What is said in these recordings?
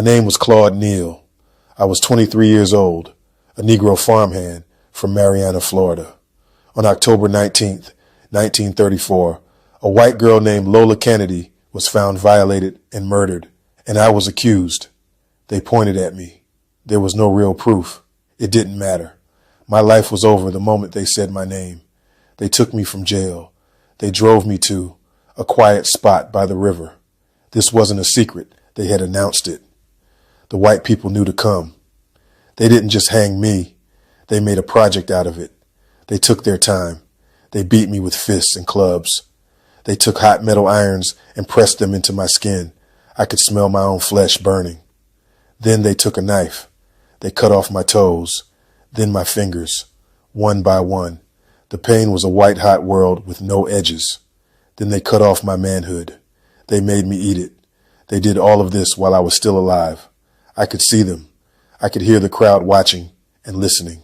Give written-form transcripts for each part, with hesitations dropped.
My name was Claude Neal. I was 23 years old, a Negro farmhand from Marianna, Florida. On October 19th, 1934, a white girl named Lola Kennedy was found violated and murdered, and I was accused. They pointed at me. There was no real proof. It didn't matter. My life was over the moment they said my name. They took me from jail. They drove me to a quiet spot by the river. This wasn't a secret. They had announced it. The white people knew to come. They didn't just hang me. They made a project out of it. They took their time. They beat me with fists and clubs. They took hot metal irons and pressed them into my skin. I could smell my own flesh burning. Then they took a knife. They cut off my toes, then my fingers, one by one. The pain was a white-hot world with no edges. Then they cut off my manhood. They made me eat it. They did all of this while I was still alive. I could see them. I could hear the crowd watching and listening.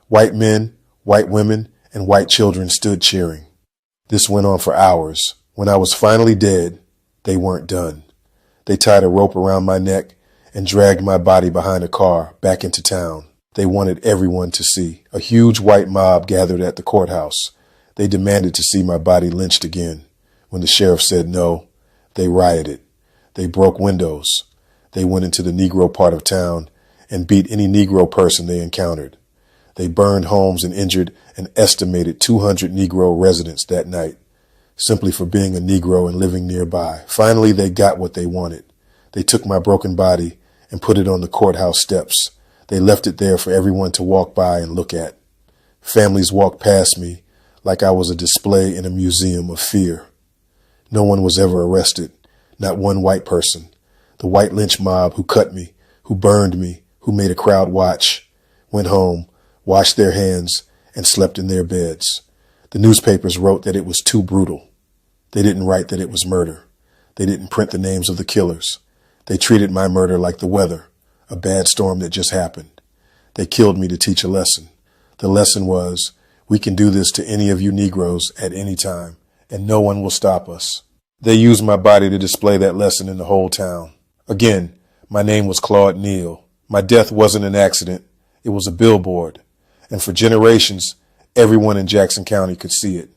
White men, white women, and white children stood cheering. This went on for hours. When I was finally dead, they weren't done. They tied a rope around my neck and dragged my body behind a car back into town. They wanted everyone to see. A huge white mob gathered at the courthouse. They demanded to see my body lynched again. When the sheriff said no, they rioted. They broke windows. They went into the Negro part of town and beat any Negro person they encountered. They burned homes and injured an estimated 200 Negro residents that night, simply for being a Negro and living nearby. Finally, they got what they wanted. They took my broken body and put it on the courthouse steps. They left it there for everyone to walk by and look at. Families walked past me like I was a display in a museum of fear. No one was ever arrested, not one white person. The white lynch mob who cut me, who burned me, who made a crowd watch, went home, washed their hands, and slept in their beds. The newspapers wrote that it was too brutal. They didn't write that it was murder. They didn't print the names of the killers. They treated my murder like the weather, a bad storm that just happened. They killed me to teach a lesson. The lesson was, we can do this to any of you Negroes at any time, and no one will stop us. They used my body to display that lesson in the whole town. Again, my name was Claude Neal. My death wasn't an accident. It was a billboard. And for generations, everyone in Jackson County could see it.